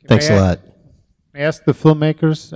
Thanks a lot. May I ask the filmmakers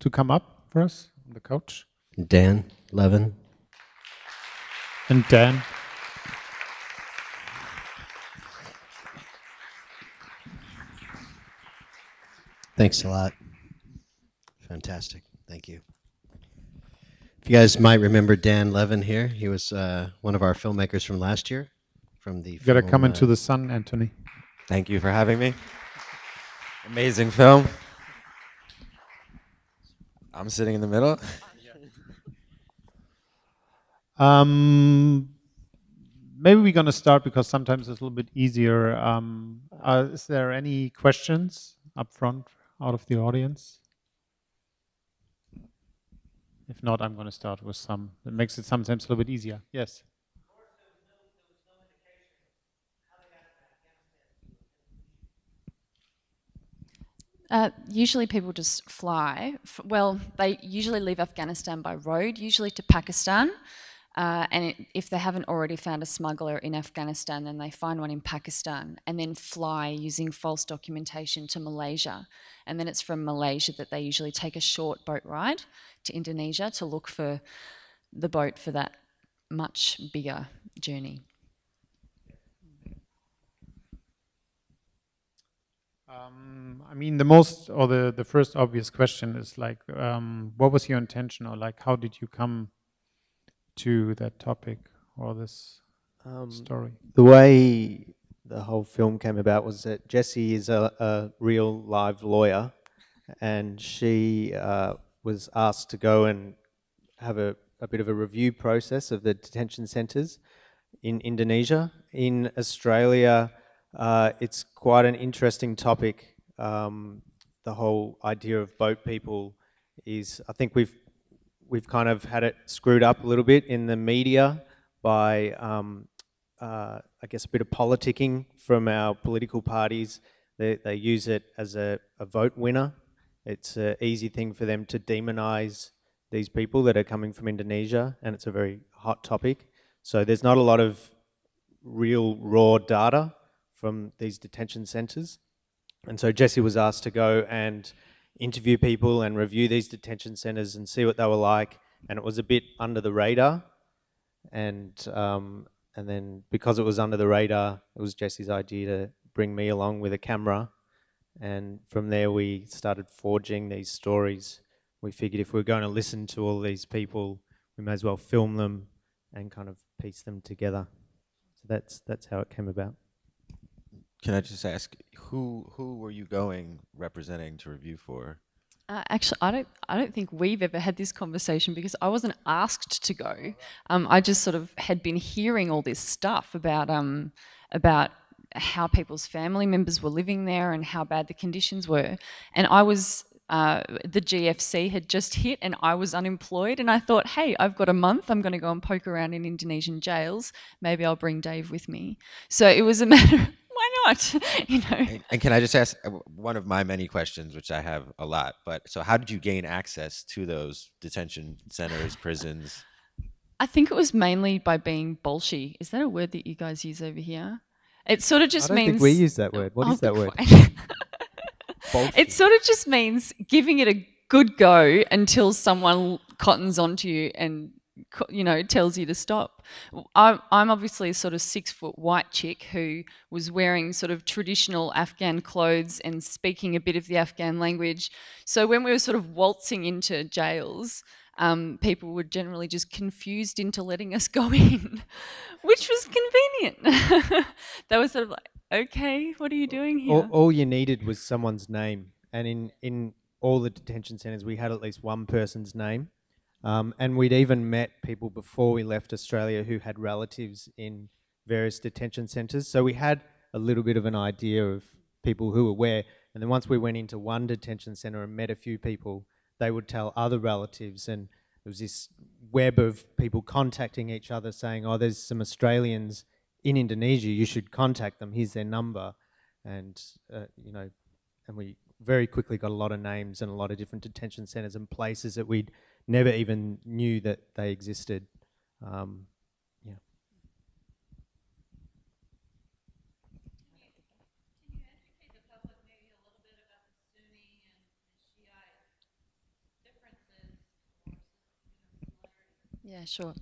to come up for us on the couch? Dan, Levin. And Dan. Thanks a lot. Fantastic. Thank you. If you guys might remember Dan Levin here, he was one of our filmmakers from last year. From the You gotta come into the sun, Anthony. Thank you for having me. Amazing film. I'm sitting in the middle. Maybe we're gonna start because sometimes it's a little bit easier. Is there any questions up front out of the audience? If not, I'm gonna start with some. It makes it sometimes a little bit easier. Yes. Usually people just fly. Well, they usually leave Afghanistan by road, usually to Pakistan. If they haven't already found a smuggler in Afghanistan, then they find one in Pakistan and then fly using false documentation to Malaysia. And then it's from Malaysia that they usually take a short boat ride to Indonesia to look for the boat for that much bigger journey. I mean, the first obvious question is like, what was your intention, or like, how did you come to that topic or this story? The way the whole film came about was that Jessie is a real live lawyer, and she was asked to go and have a bit of a review process of the detention centres in Indonesia. In Australia, it's quite an interesting topic. The whole idea of boat people is, I think we've kind of had it screwed up a little bit in the media by, I guess, a bit of politicking from our political parties. They use it as a vote winner. It's an easy thing for them to demonize these people that are coming from Indonesia, and it's a very hot topic. So there's not a lot of real raw data from these detention centres. And so Jessie was asked to go and interview people and review these detention centres and see what they were like. And it was a bit under the radar. And then because it was under the radar, it was Jessie's idea to bring me along with a camera. And from there we started forging these stories. We figured if we were going to listen to all these people, we may as well film them and kind of piece them together. So that's how it came about. Can I just ask, who were you going representing to review for? Actually, I don't think we've ever had this conversation because I wasn't asked to go. I just sort of had been hearing all this stuff about how people's family members were living there and how bad the conditions were. And I was, the GFC had just hit and I was unemployed, and I thought, hey, I've got a month, I'm going to go and poke around in Indonesian jails. Maybe I'll bring Dave with me. So it was a matter of, why not? You know. And can I just ask one of my many questions, which I have a lot, but so how did you gain access to those detention centers, prisons? I think it was mainly by being bolshy. Is that a word that you guys use over here? It sort of just means... I don't think we use that word. What is that word? It sort of just means giving it a good go until someone cottons onto you and, you know, tells you to stop. I'm obviously a sort of 6-foot white chick who was wearing sort of traditional Afghan clothes and speaking a bit of the Afghan language. So when we were sort of waltzing into jails, people were generally just confused into letting us go in, which was convenient. They were sort of like, okay, what are you doing here? All you needed was someone's name. And in all the detention centres, we had at least one person's name. And we'd even met people before we left Australia who had relatives in various detention centres. So we had a little bit of an idea of people who were where. And then once we went into one detention centre and met a few people, they would tell other relatives, and there was this web of people contacting each other saying, oh, there's some Australians in Indonesia, you should contact them, here's their number. And, you know, and we very quickly got a lot of names and a lot of different detention centres and places that we'd never even knew that they existed. Yeah. Yeah, sure.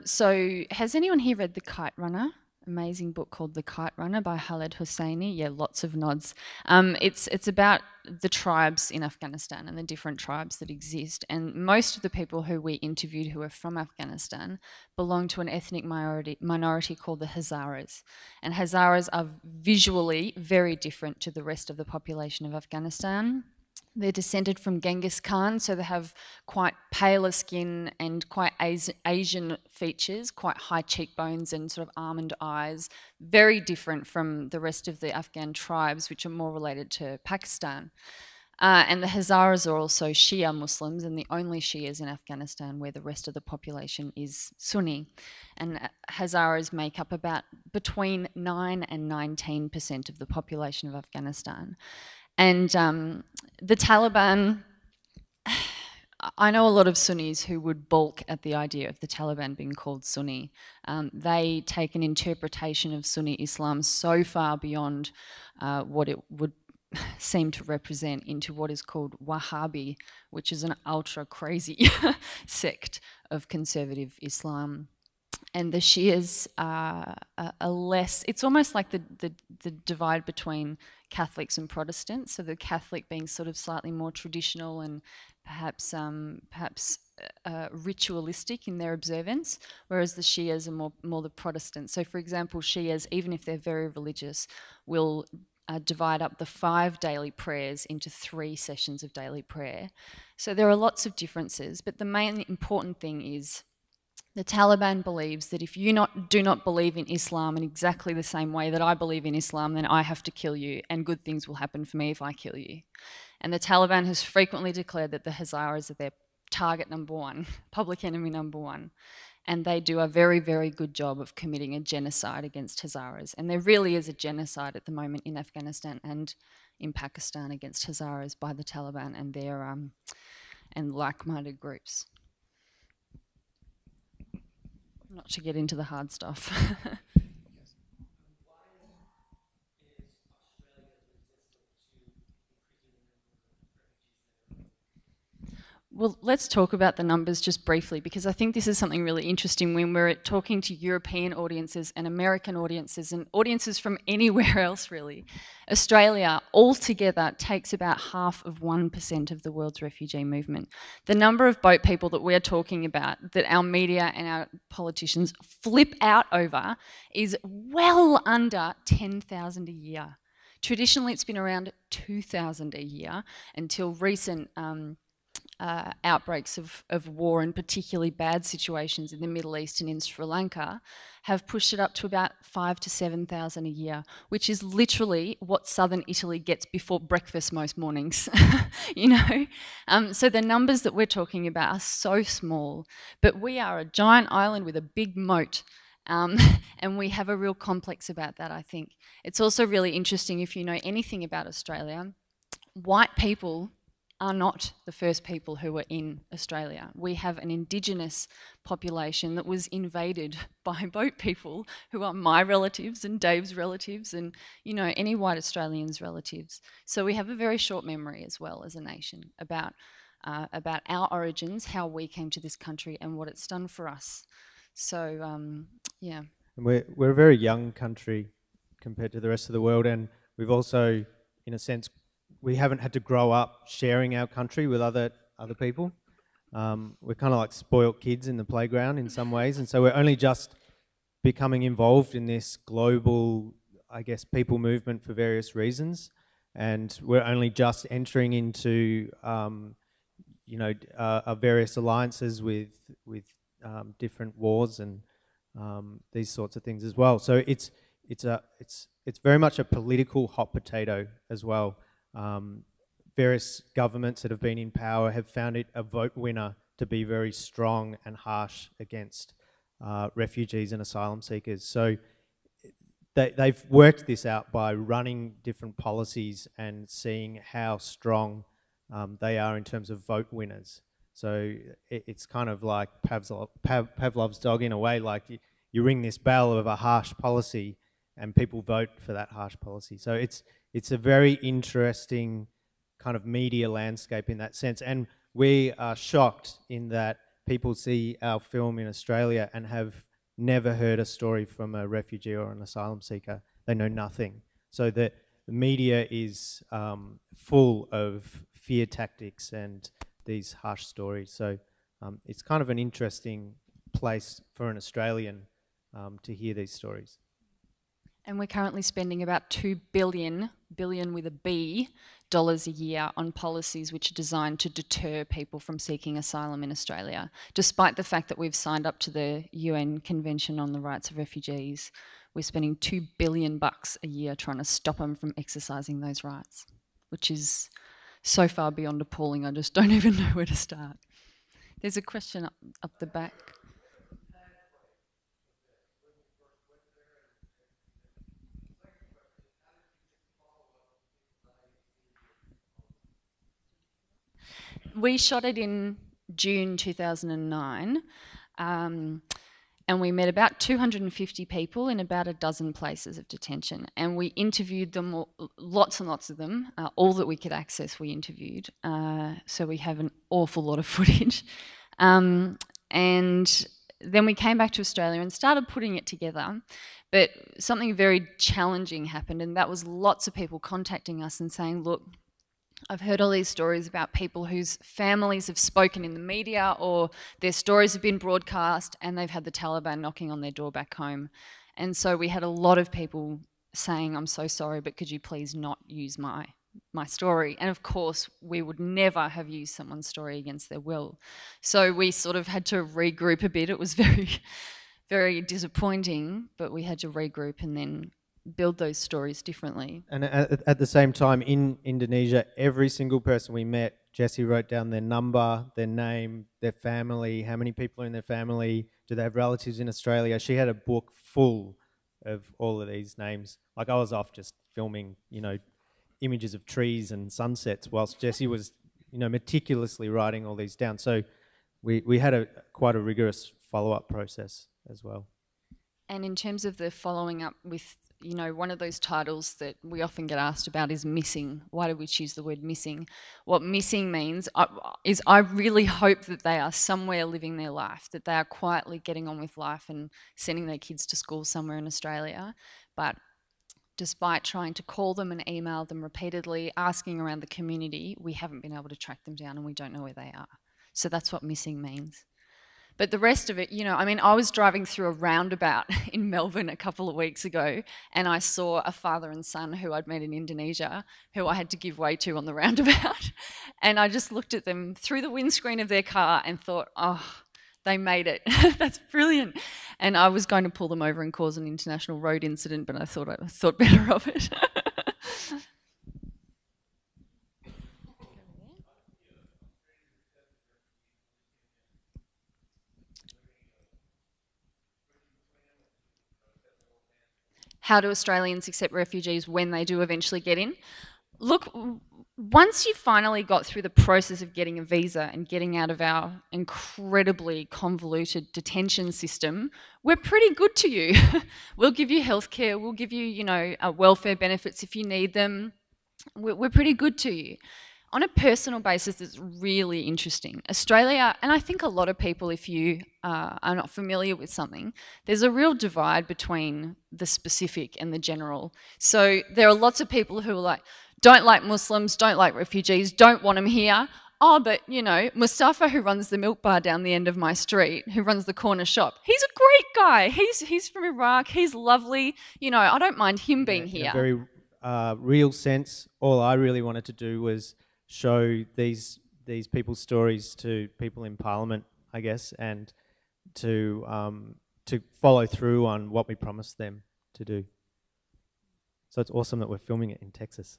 So has anyone here read The Kite Runner? Amazing book called The Kite Runner by Khaled Hosseini. Yeah, lots of nods. It's about the tribes in Afghanistan and the different tribes that exist. And most of the people who we interviewed who are from Afghanistan belong to an ethnic minority called the Hazaras. And Hazaras are visually very different to the rest of the population of Afghanistan. They're descended from Genghis Khan, so they have quite paler skin and quite Asian features, quite high cheekbones and sort of almond eyes, very different from the rest of the Afghan tribes, which are more related to Pakistan. And the Hazaras are also Shia Muslims, and the only Shias in Afghanistan, where the rest of the population is Sunni. And Hazaras make up about between 9 and 19% of the population of Afghanistan. And the Taliban, I know a lot of Sunnis who would balk at the idea of the Taliban being called Sunni. They take an interpretation of Sunni Islam so far beyond what it would seem to represent into what is called Wahhabi, which is an ultra crazy sect of conservative Islam. And the Shias are less, it's almost like the divide between Catholics and Protestants, so the Catholic being sort of slightly more traditional and perhaps ritualistic in their observance, whereas the Shias are more the Protestants. So for example, Shias, even if they're very religious, will divide up the 5 daily prayers into 3 sessions of daily prayer. So there are lots of differences, but the main important thing is the Taliban believes that if you do not believe in Islam in exactly the same way that I believe in Islam, then I have to kill you, and good things will happen for me if I kill you. And the Taliban has frequently declared that the Hazaras are their target number 1, public enemy number 1. And they do a very, very good job of committing a genocide against Hazaras. And there really is a genocide at the moment in Afghanistan and in Pakistan against Hazaras by the Taliban and their and like-minded groups. Not to get into the hard stuff. Well, let's talk about the numbers just briefly, because I think this is something really interesting when we're talking to European audiences and American audiences and audiences from anywhere else, really. Australia altogether takes about 0.5% of the world's refugee movement. The number of boat people that we're talking about, that our media and our politicians flip out over, is well under 10,000 a year. Traditionally, it's been around 2,000 a year until recent outbreaks of war and particularly bad situations in the Middle East and in Sri Lanka have pushed it up to about 5,000 to 7,000 a year, which is literally what southern Italy gets before breakfast most mornings, you know? So the numbers that we're talking about are so small, but we are a giant island with a big moat. And we have a real complex about that, I think. It's also really interesting, if you know anything about Australia, white people are not the first people who were in Australia. We have an Indigenous population that was invaded by boat people who are my relatives and Dave's relatives and, you know, any white Australians' relatives. So we have a very short memory as well as a nation about our origins, how we came to this country and what it's done for us. So, yeah. And we're a very young country compared to the rest of the world, and we've also, in a sense, we haven't had to grow up sharing our country with other people. We're kind of like spoiled kids in the playground in some ways, and so we're only just becoming involved in this global, I guess, people movement for various reasons, and we're only just entering into, you know, various alliances with different wars and these sorts of things as well. So it's very much a political hot potato as well. Various governments that have been in power have found it a vote winner to be very strong and harsh against refugees and asylum seekers. So they've worked this out by running different policies and seeing how strong they are in terms of vote winners. So it's kind of like Pavlov's dog in a way, like you ring this bell of a harsh policy and people vote for that harsh policy. So it's a very interesting kind of media landscape in that sense. And we are shocked in that people see our film in Australia and have never heard a story from a refugee or an asylum seeker. They know nothing. So the media is full of fear tactics and these harsh stories. So it's kind of an interesting place for an Australian to hear these stories. And we're currently spending about $2 billion with a B, dollars a year on policies which are designed to deter people from seeking asylum in Australia. Despite the fact that we've signed up to the UN Convention on the Rights of Refugees, we're spending $2 billion a year trying to stop them from exercising those rights, which is so far beyond appalling, I just don't even know where to start. There's a question up the back. We shot it in June 2009, and we met about 250 people in about a dozen places of detention, and we interviewed them, lots and lots of them, all that we could access we interviewed, so we have an awful lot of footage. And then we came back to Australia and started putting it together, but something very challenging happened, and that was lots of people contacting us and saying, look, I've heard all these stories about people whose families have spoken in the media or their stories have been broadcast and they've had the Taliban knocking on their door back home. And so we had a lot of people saying, I'm so sorry, but could you please not use my story? And of course, we would never have used someone's story against their will. So we sort of had to regroup a bit. It was very, very disappointing, but we had to regroup and then build those stories differently. And at the same time, in Indonesia, every single person we met, Jessie wrote down their number, their name, their family, how many people are in their family, do they have relatives in Australia. She had a book full of all of these names. Like I was off just filming, images of trees and sunsets whilst Jessie was, meticulously writing all these down. So we had quite a rigorous follow-up process as well. And in terms of the following up with, one of those titles that we often get asked about is missing. Why do we choose the word missing? What missing means is I really hope that they are somewhere living their life, that they are quietly getting on with life and sending their kids to school somewhere in Australia. But despite trying to call them and email them repeatedly, asking around the community, we haven't been able to track them down and we don't know where they are. So that's what missing means. But the rest of it, I was driving through a roundabout in Melbourne a couple of weeks ago and I saw a father and son who I'd met in Indonesia who I had to give way to on the roundabout. And I just looked at them through the windscreen of their car and thought, oh, they made it. That's brilliant. And I was going to pull them over and cause an international road incident, but I thought better of it. How do Australians accept refugees when they do eventually get in? Look, once you finally got through the process of getting a visa and getting out of our incredibly convoluted detention system, we're pretty good to you. We'll give you healthcare, we'll give you, welfare benefits if you need them. We're pretty good to you. On a personal basis, it's really interesting. Australia, and I think a lot of people, if you are not familiar with something, there's a real divide between the specific and the general. So there are lots of people who are don't like Muslims, don't like refugees, don't want them here. Oh, but, Mustafa, who runs the milk bar down the end of my street, who runs the corner shop, he's a great guy. He's from Iraq, he's lovely. I don't mind him being here. In a very real sense, all I really wanted to do was show these people's stories to people in Parliament, I guess, and to follow through on what we promised them to do. So it's awesome that we're filming it in Texas.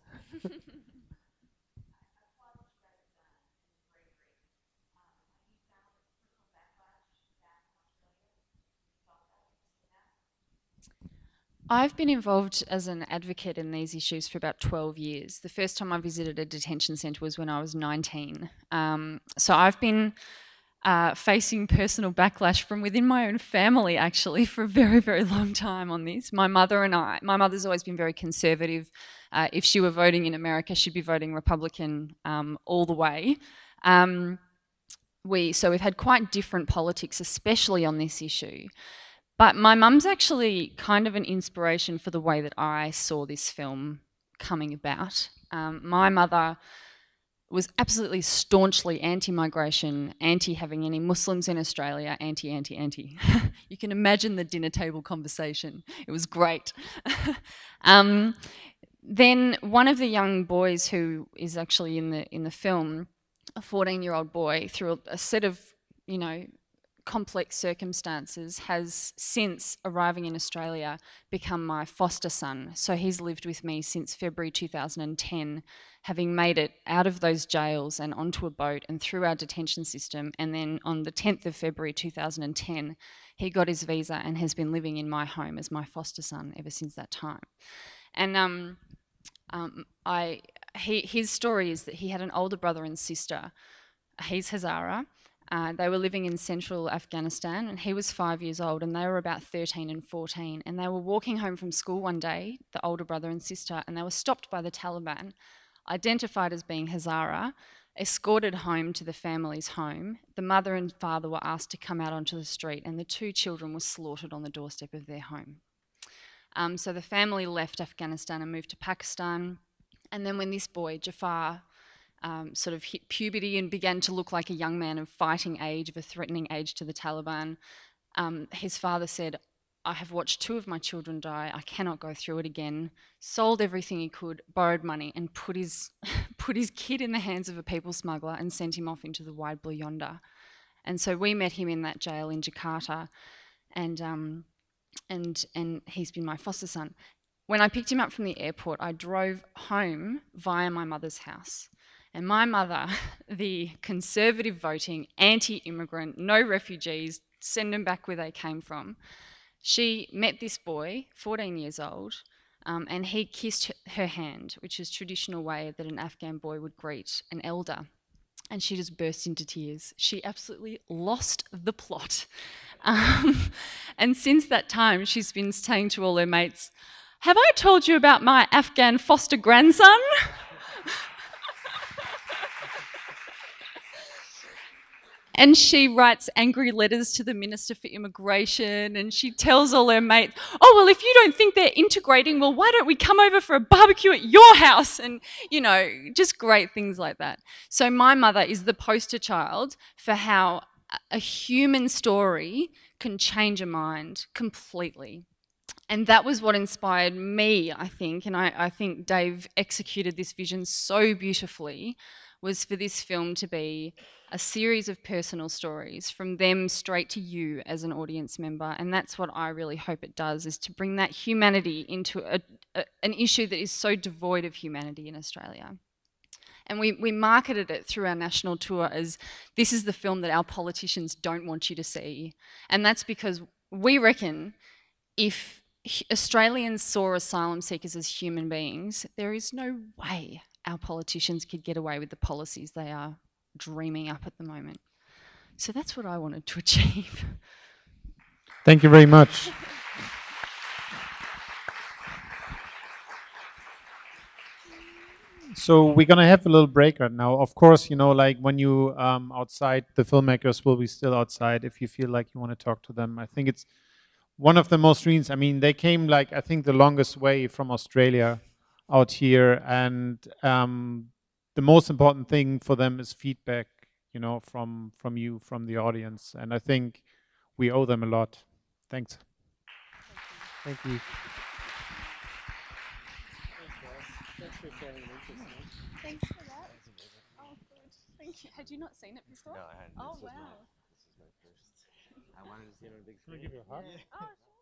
I've been involved as an advocate in these issues for about 12 years. The first time I visited a detention centre was when I was 19. So I've been facing personal backlash from within my own family, actually, for a very, very long time on this. My mother's always been very conservative. If she were voting in America, she'd be voting Republican all the way. we've had quite different politics, especially on this issue. But my mum's actually kind of an inspiration for the way that I saw this film coming about. My mother was absolutely staunchly anti-migration, anti-having any Muslims in Australia, anti. You can imagine the dinner table conversation. It was great. Then one of the young boys who is actually in the film, a 14-year-old boy, through a set of, you know, complex circumstances, has since arriving in Australia become my foster son. So he's lived with me since February 2010, having made it out of those jails and onto a boat and through our detention system. And then on the 10th of February 2010, he got his visa and has been living in my home as my foster son ever since that time. And his story is that he had an older brother and sister. He's Hazara. They were living in central Afghanistan, and he was 5 years old, and they were about 13 and 14. And they were walking home from school one day, the older brother and sister, and they were stopped by the Taliban, identified as being Hazara, escorted home to the family's home. The mother and father were asked to come out onto the street, and the two children were slaughtered on the doorstep of their home. So the family left Afghanistan and moved to Pakistan. And then when this boy, Jafar, sort of hit puberty and began to look like a young man of fighting age, of a threatening age to the Taliban, his father said, I have watched two of my children die, I cannot go through it again, sold everything he could, borrowed money, and put his kid in the hands of a people smuggler and sent him off into the wide blue yonder. And so we met him in that jail in Jakarta, and he's been my foster son. When I picked him up from the airport, I drove home via my mother's house. And my mother, the conservative voting, anti-immigrant, no refugees, send them back where they came from, she met this boy, 14 years old, and he kissed her hand, which is traditional way that an Afghan boy would greet an elder. And she just burst into tears. She absolutely lost the plot. And since that time, she's been saying to all her mates, have I told you about my Afghan foster grandson? And she writes angry letters to the Minister for Immigration, and she tells all her mates, oh, well, if you don't think they're integrating, well, why don't we come over for a barbecue at your house? And, you know, just great things like that. So my mother is the poster child for how a human story can change a mind completely. And that was what inspired me, I think, and I think Dave executed this vision so beautifully, was for this film to be a series of personal stories from them straight to you as an audience member. And that's what I really hope it does, is to bring that humanity into an issue that is so devoid of humanity in Australia. And we marketed it through our national tour as, this is the film that our politicians don't want you to see. And that's because we reckon if Australians saw asylum seekers as human beings, there is no way our politicians could get away with the policies they are dreaming up at the moment. So that's what I wanted to achieve. Thank you very much. So we're gonna have a little break right now. Of course, you know, like when you outside, the filmmakers will be still outside if you feel like you want to talk to them. I think it's one of the most reasons. I mean, they came like, I think, the longest way from Australia out here, and the most important thing for them is feedback, you know, from you, from the audience, and I think we owe them a lot. Thanks. Thank you. Thanks for that. Oh, good. Thank you. Had you not seen it before? No, I hadn't. Oh, This was wow. this is my first. I wanted to see it on a big screen. Can I give you a hug? Oh, sure.